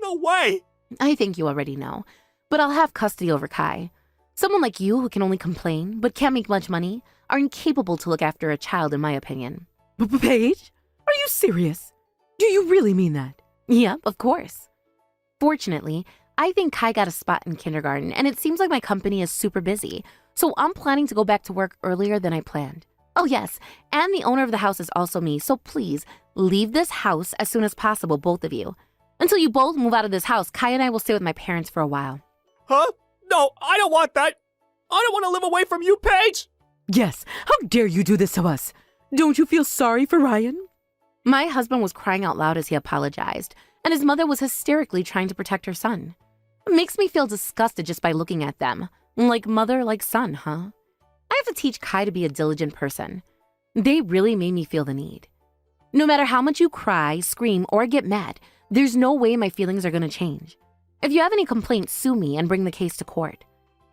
No way! I think you already know, but I'll have custody over Kai. Someone like you who can only complain but can't make much money are incapable to look after a child, in my opinion. Paige? Are you serious? Do you really mean that? Yep, of course. Fortunately, I think Kai got a spot in kindergarten, and it seems like my company is super busy, so I'm planning to go back to work earlier than I planned. Oh yes, and the owner of the house is also me, so please, leave this house as soon as possible, both of you. Until you both move out of this house, Kai and I will stay with my parents for a while. Huh? No, I don't want that! I don't want to live away from you, Paige! Yes, how dare you do this to us? Don't you feel sorry for Ryan? My husband was crying out loud as he apologized, and his mother was hysterically trying to protect her son. It makes me feel disgusted just by looking at them. Like mother, like son, huh? I have to teach Kai to be a diligent person. They really made me feel the need. No matter how much you cry, scream, or get mad, there's no way my feelings are going to change. If you have any complaints, sue me and bring the case to court.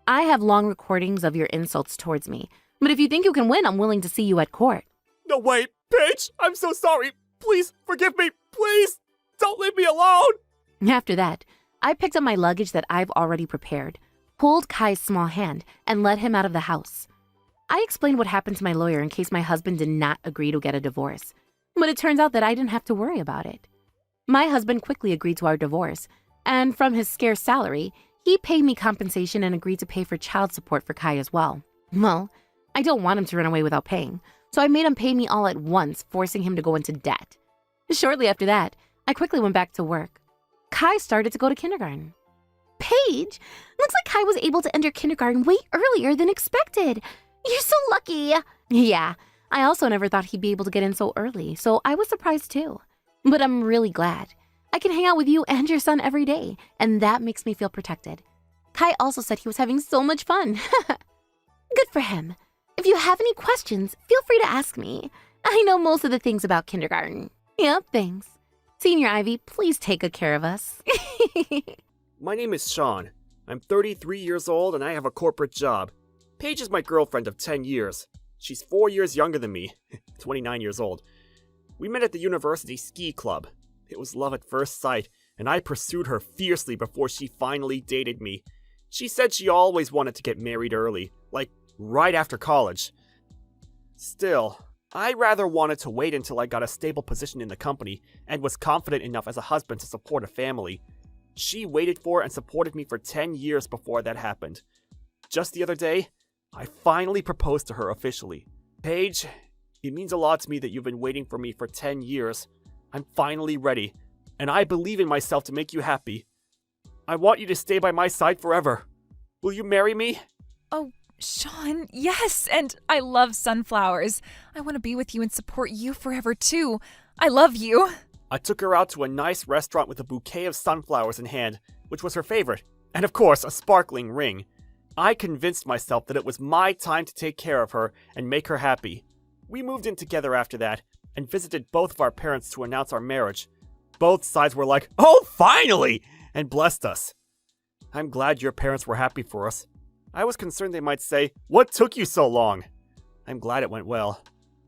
I have long recordings of your insults towards me, but if you think you can win, I'm willing to see you at court. No way, Paige! I'm so sorry! Please, forgive me! Please! Don't leave me alone! After that, I picked up my luggage that I've already prepared, pulled Kai's small hand, and led him out of the house. I explained what happened to my lawyer in case my husband did not agree to get a divorce, but it turns out that I didn't have to worry about it. My husband quickly agreed to our divorce, and from his scarce salary, he paid me compensation and agreed to pay for child support for Kai as well. Well, I don't want him to run away without paying, so I made him pay me all at once, forcing him to go into debt. Shortly after that, I quickly went back to work. Kai started to go to kindergarten. Paige, looks like Kai was able to enter kindergarten way earlier than expected. You're so lucky. Yeah, I also never thought he'd be able to get in so early, so I was surprised too. But I'm really glad. I can hang out with you and your son every day, and that makes me feel protected. Kai also said he was having so much fun. Good for him. If you have any questions, feel free to ask me. I know most of the things about kindergarten. Yep, thanks. Senior Ivy, please take good care of us. My name is Sean. I'm 33 years old and I have a corporate job. Paige is my girlfriend of 10 years. She's 4 years younger than me, 29 years old. We met at the university ski club. It was love at first sight, and I pursued her fiercely before she finally dated me. She said she always wanted to get married early, like right after college. Still, I rather wanted to wait until I got a stable position in the company and was confident enough as a husband to support a family. She waited for and supported me for 10 years before that happened. Just the other day, I finally proposed to her officially. Paige, it means a lot to me that you've been waiting for me for 10 years. I'm finally ready, and I believe in myself to make you happy. I want you to stay by my side forever. Will you marry me? Oh, Sean, yes, and I love sunflowers. I want to be with you and support you forever, too. I love you. I took her out to a nice restaurant with a bouquet of sunflowers in hand, which was her favorite, and of course, a sparkling ring. I convinced myself that it was my time to take care of her and make her happy. We moved in together after that, and visited both of our parents to announce our marriage. Both sides were like, "Oh, finally!" and blessed us. I'm glad your parents were happy for us. I was concerned they might say, "What took you so long?" I'm glad it went well.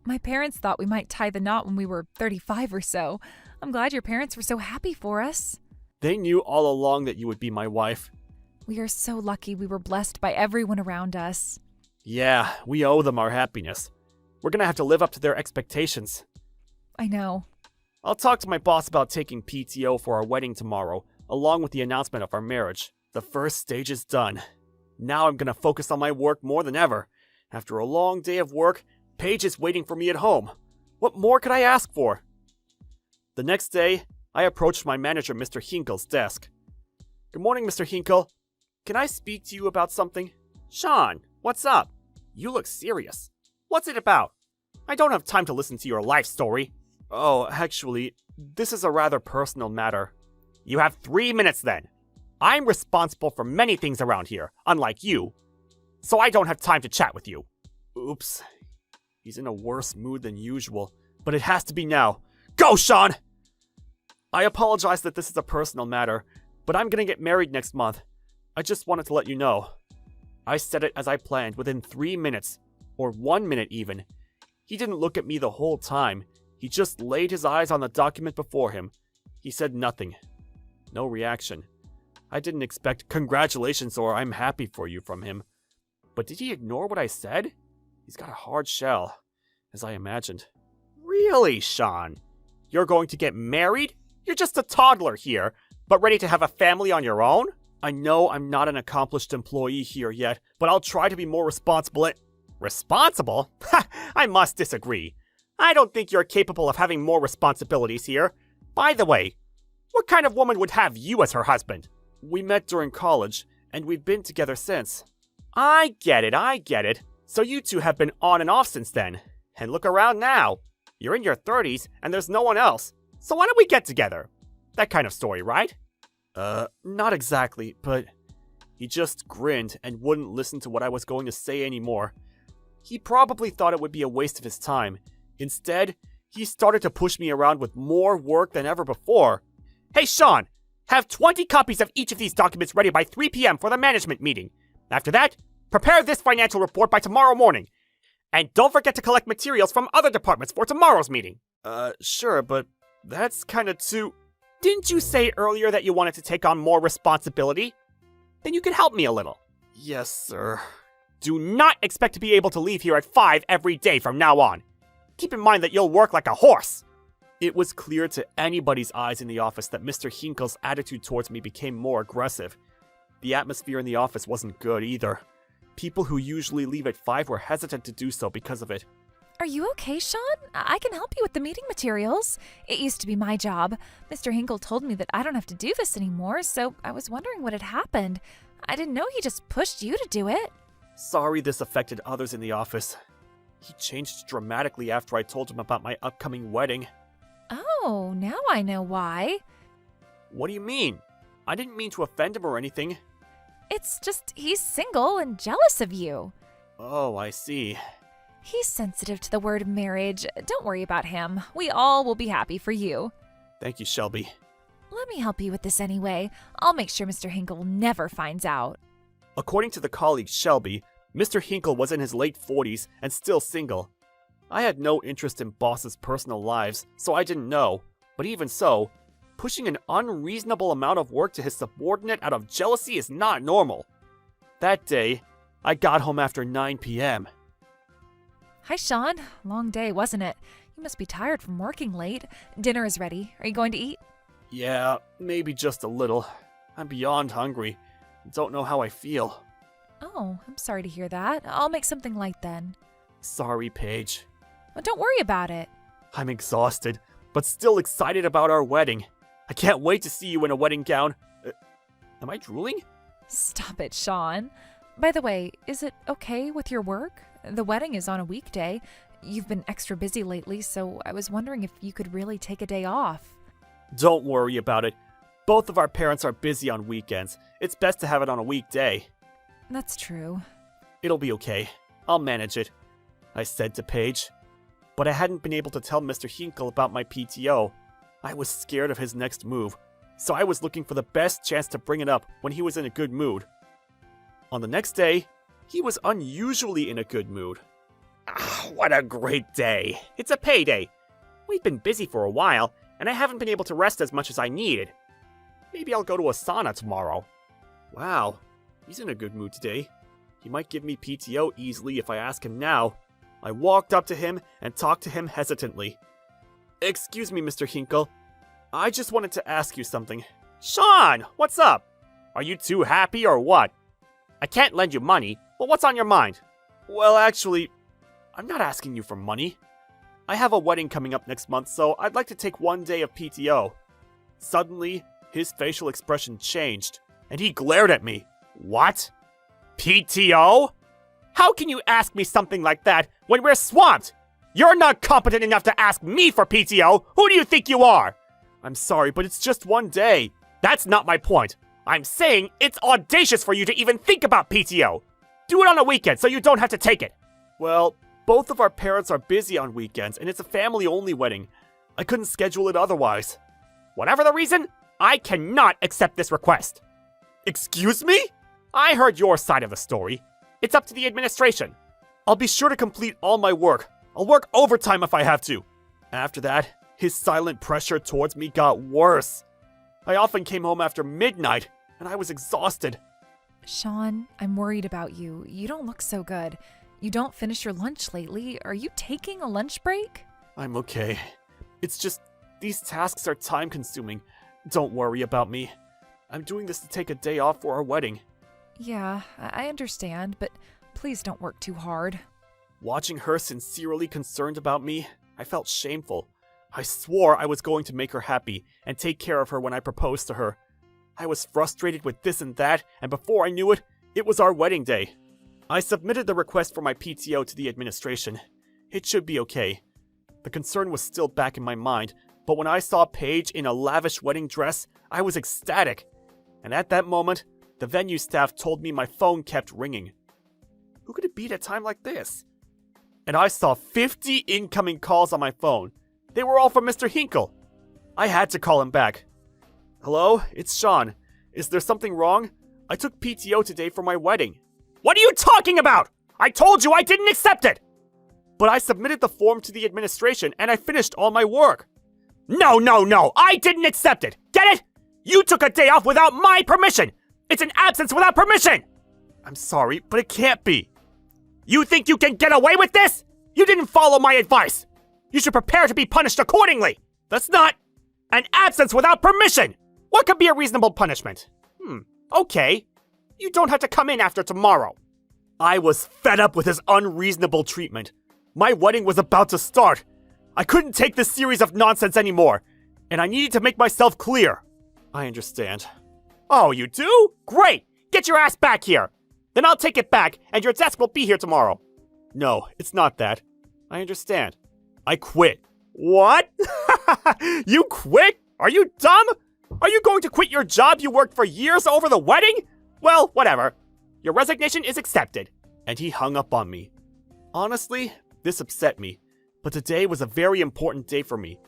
My parents thought we might tie the knot when we were 35 or so. I'm glad your parents were so happy for us. They knew all along that you would be my wife. We are so lucky we were blessed by everyone around us. Yeah, we owe them our happiness. We're gonna have to live up to their expectations. I know. I'll talk to my boss about taking PTO for our wedding tomorrow, along with the announcement of our marriage. The first stage is done. Now I'm gonna focus on my work more than ever. After a long day of work, Paige is waiting for me at home. What more could I ask for? The next day, I approached my manager, Mr. Hinkle's desk. "Good morning, Mr. Hinkle. Can I speak to you about something?" "Sean, what's up? You look serious. What's it about? I don't have time to listen to your life story." "Oh, actually, this is a rather personal matter." "You have 3 minutes then. I'm responsible for many things around here, unlike you. So I don't have time to chat with you." Oops. He's in a worse mood than usual, but it has to be now. Go, Sean! I apologize that this is a personal matter, but I'm gonna get married next month. I just wanted to let you know. I said it as I planned within 3 minutes, or 1 minute even. He didn't look at me the whole time. He just laid his eyes on the document before him. He said nothing. No reaction. I didn't expect "congratulations" or "I'm happy for you" from him. But did he ignore what I said? He's got a hard shell, as I imagined. Really, Sean? You're going to get married? You're just a toddler here, but ready to have a family on your own? I know I'm not an accomplished employee here yet, but I'll try to be more responsible at... Responsible? Ha! I must disagree. I don't think you're capable of having more responsibilities here. By the way, what kind of woman would have you as her husband? We met during college, and we've been together since. I get it. So you two have been on and off since then. And look around now. You're in your 30s, and there's no one else. So why don't we get together? That kind of story, right? Not exactly, but... He just grinned and wouldn't listen to what I was going to say anymore. He probably thought it would be a waste of his time. Instead, he started to push me around with more work than ever before. Hey, Sean! Have 20 copies of each of these documents ready by 3 p.m. for the management meeting. After that, prepare this financial report by tomorrow morning. And don't forget to collect materials from other departments for tomorrow's meeting. Sure, but that's kind of too... Didn't you say earlier that you wanted to take on more responsibility? Then you could help me a little. Yes, sir. Do not expect to be able to leave here at 5 every day from now on. Keep in mind that you'll work like a horse. It was clear to anybody's eyes in the office that Mr. Hinkle's attitude towards me became more aggressive. The atmosphere in the office wasn't good either. People who usually leave at 5 were hesitant to do so because of it. Are you okay, Sean? I can help you with the meeting materials. It used to be my job. Mr. Hinkle told me that I don't have to do this anymore, so I was wondering what had happened. I didn't know he just pushed you to do it. Sorry this affected others in the office. He changed dramatically after I told him about my upcoming wedding. Oh, now I know why. What do you mean? I didn't mean to offend him or anything. It's just he's single and jealous of you. Oh, I see. He's sensitive to the word marriage. Don't worry about him. We all will be happy for you. Thank you, Shelby. Let me help you with this anyway. I'll make sure Mr. Hinkle never finds out. According to the colleague Shelby, Mr. Hinkle was in his late 40s and still single. I had no interest in bosses' personal lives, so I didn't know. But even so, pushing an unreasonable amount of work to his subordinate out of jealousy is not normal. That day, I got home after 9 p.m. Hi, Sean. Long day, wasn't it? You must be tired from working late. Dinner is ready. Are you going to eat? Yeah, maybe just a little. I'm beyond hungry. Don't know how I feel. Oh, I'm sorry to hear that. I'll make something light then. Sorry, Paige. Well, don't worry about it. I'm exhausted, but still excited about our wedding. I can't wait to see you in a wedding gown. Am I drooling? Stop it, Sean. By the way, is it okay with your work? The wedding is on a weekday. You've been extra busy lately, so I was wondering if you could really take a day off. Don't worry about it. Both of our parents are busy on weekends. It's best to have it on a weekday. That's true. It'll be okay. I'll manage it, I said to Paige. But I hadn't been able to tell Mr. Hinkle about my PTO. I was scared of his next move, so I was looking for the best chance to bring it up when he was in a good mood. On the next day, he was unusually in a good mood. What a great day. It's a payday. We've been busy for a while, and I haven't been able to rest as much as I needed. Maybe I'll go to a sauna tomorrow. Wow, he's in a good mood today. He might give me PTO easily if I ask him now. I walked up to him and talked to him hesitantly. Excuse me, Mr. Hinkle. I just wanted to ask you something. Sean, what's up? Are you too happy or what? I can't lend you money, but what's on your mind? Well, actually, I'm not asking you for money. I have a wedding coming up next month, so I'd like to take one day of PTO. Suddenly, his facial expression changed, and he glared at me. What? PTO? How can you ask me something like that when we're swamped? You're not competent enough to ask me for PTO. Who do you think you are? I'm sorry, but it's just one day. That's not my point. I'm saying it's audacious for you to even think about PTO. Do it on a weekend so you don't have to take it. Well, both of our parents are busy on weekends, and it's a family-only wedding. I couldn't schedule it otherwise. Whatever the reason, I cannot accept this request. Excuse me? I heard your side of the story. It's up to the administration. I'll be sure to complete all my work. I'll work overtime if I have to. After that, his silent pressure towards me got worse. I often came home after midnight, and I was exhausted. Sean, I'm worried about you. You don't look so good. You don't finish your lunch lately. Are you taking a lunch break? I'm okay. It's just, these tasks are time-consuming. Don't worry about me. I'm doing this to take a day off for our wedding. Yeah, I understand, but please don't work too hard. Watching her sincerely concerned about me, I felt shameful. I swore I was going to make her happy and take care of her when I proposed to her. I was frustrated with this and that, and before I knew it, it was our wedding day. I submitted the request for my PTO to the administration. It should be okay. The concern was still back in my mind, but when I saw Paige in a lavish wedding dress, I was ecstatic. And at that moment, the venue staff told me my phone kept ringing. Who could it be at a time like this? And I saw 50 incoming calls on my phone. They were all from Mr. Hinkle. I had to call him back. Hello, it's Sean. Is there something wrong? I took PTO today for my wedding. What are you talking about? I told you I didn't accept it! But I submitted the form to the administration and I finished all my work. No, I didn't accept it! Get it? You took a day off without my permission! It's an absence without permission! I'm sorry, but it can't be. You think you can get away with this? You didn't follow my advice! You should prepare to be punished accordingly! That's not an absence without permission! What could be a reasonable punishment? Okay. You don't have to come in after tomorrow. I was fed up with his unreasonable treatment. My wedding was about to start. I couldn't take this series of nonsense anymore, and I needed to make myself clear. I understand. Oh, you do? Great! Get your ass back here! Then I'll take it back, and your desk will be here tomorrow. No, it's not that. I understand. I quit. What? You quit? Are you dumb? Are you going to quit your job you worked for years over the wedding? Well, whatever. Your resignation is accepted. And he hung up on me. Honestly, this upset me, but today was a very important day for me.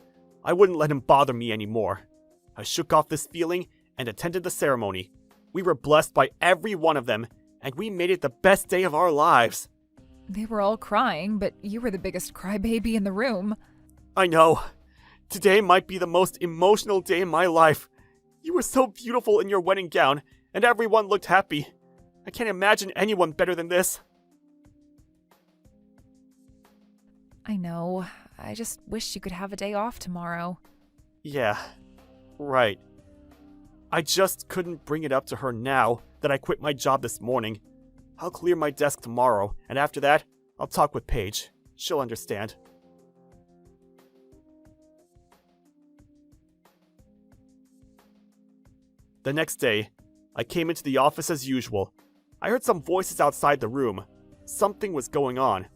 I wouldn't let him bother me anymore. I shook off this feeling and attended the ceremony. We were blessed by every one of them, and we made it the best day of our lives. They were all crying, but you were the biggest crybaby in the room. I know. Today might be the most emotional day in my life. You were so beautiful in your wedding gown, and everyone looked happy. I can't imagine anyone better than this. I know. I just wish you could have a day off tomorrow. Yeah, right. I just couldn't bring it up to her now that I quit my job this morning. I'll clear my desk tomorrow, and after that, I'll talk with Paige. She'll understand. The next day, I came into the office as usual. I heard some voices outside the room. Something was going on.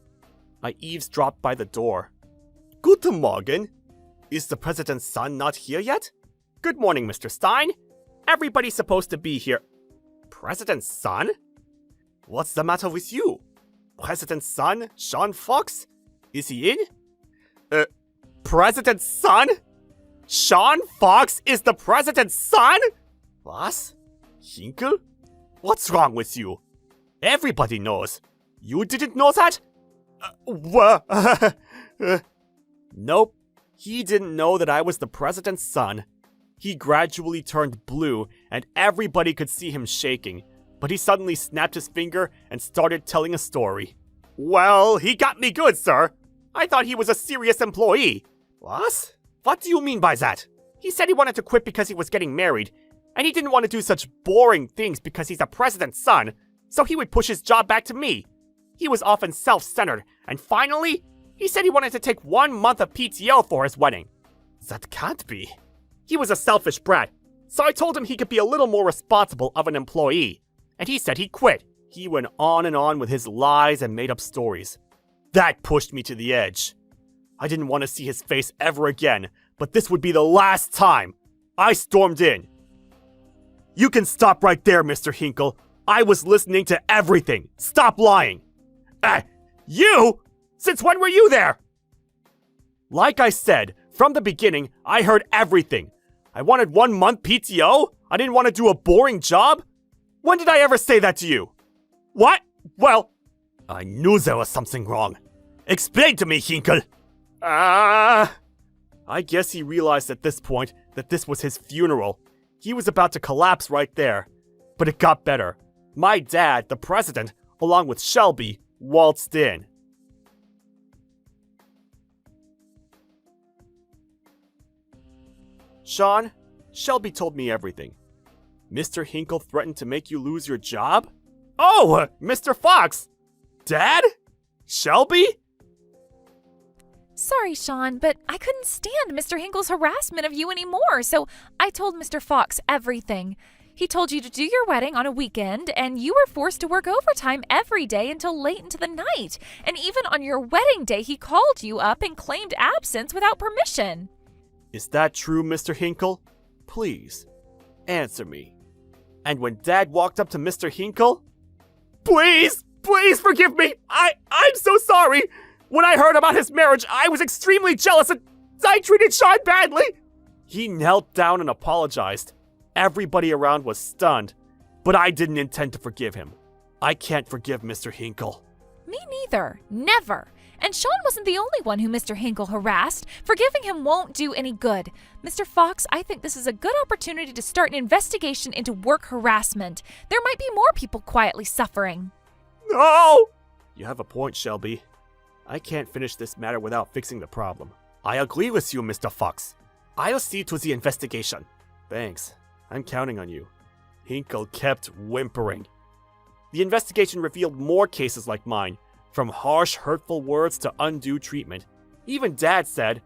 I eavesdropped by the door. Guten Morgen. Is the president's son not here yet? Good morning, Mr. Stein. Everybody's supposed to be here. President's son? What's the matter with you? President's son, Sean Fox? Is he in? President's son? Sean Fox is the president's son? Was? Hinkle? What's wrong with you? Everybody knows. You didn't know that? Nope. He didn't know that I was the president's son. He gradually turned blue, and everybody could see him shaking. But he suddenly snapped his finger and started telling a story. Well, he got me good, sir. I thought he was a serious employee. What? What do you mean by that? He said he wanted to quit because he was getting married, and he didn't want to do such boring things because he's the president's son, so he would push his job back to me. He was often self-centered, and finally, he said he wanted to take 1 month of PTO for his wedding. That can't be. He was a selfish brat, so I told him he could be a little more responsible of an employee, and he said he'd quit. He went on and on with his lies and made-up stories. That pushed me to the edge. I didn't want to see his face ever again, but this would be the last time. I stormed in. You can stop right there, Mr. Hinkle. I was listening to everything. Stop lying. You? Since when were you there? Like I said, from the beginning, I heard everything. I wanted 1 month PTO? I didn't want to do a boring job? When did I ever say that to you? What? Well, I knew there was something wrong. Explain to me, Hinkle. I guess he realized at this point that this was his funeral. He was about to collapse right there. But it got better. My dad, the president, along with Shelby, waltzed in. Sean, Shelby told me everything. Mr. Hinkle threatened to make you lose your job? Oh, Mr. Fox! Dad? Shelby? Sorry, Sean, but I couldn't stand Mr. Hinkle's harassment of you anymore, so I told Mr. Fox everything. He told you to do your wedding on a weekend, and you were forced to work overtime every day until late into the night. And even on your wedding day, he called you up and claimed absence without permission. Is that true, Mr. Hinkle? Please, answer me. And when Dad walked up to Mr. Hinkle, Please forgive me. I'm so sorry. When I heard about his marriage, I was extremely jealous and I treated Sean badly. He knelt down and apologized. Everybody around was stunned, but I didn't intend to forgive him. I can't forgive Mr. Hinkle. Me neither. Never. And Sean wasn't the only one who Mr. Hinkle harassed. Forgiving him won't do any good. Mr. Fox, I think this is a good opportunity to start an investigation into work harassment. There might be more people quietly suffering. No! You have a point, Shelby. I can't finish this matter without fixing the problem. I agree with you, Mr. Fox. I'll see to the investigation. Thanks. I'm counting on you. Hinkle kept whimpering. The investigation revealed more cases like mine, from harsh, hurtful words to undue treatment. Even Dad said,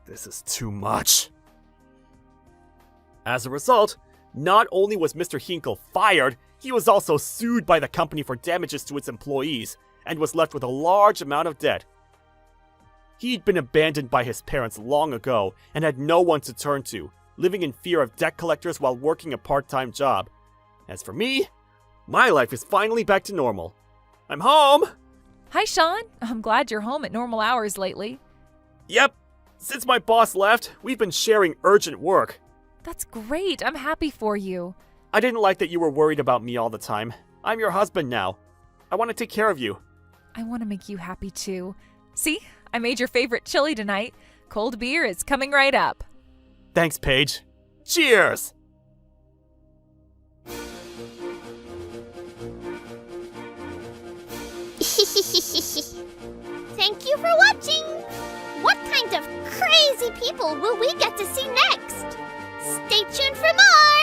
"This is too much." As a result, not only was Mr. Hinkle fired, he was also sued by the company for damages to its employees and was left with a large amount of debt. He'd been abandoned by his parents long ago and had no one to turn to, living in fear of debt collectors while working a part-time job. As for me, my life is finally back to normal. I'm home! Hi, Sean. I'm glad you're home at normal hours lately. Yep. Since my boss left, we've been sharing urgent work. That's great. I'm happy for you. I didn't like that you were worried about me all the time. I'm your husband now. I want to take care of you. I want to make you happy too. See? I made your favorite chili tonight. Cold beer is coming right up. Thanks, Paige. Cheers! Thank you for watching! What kind of crazy people will we get to see next? Stay tuned for more!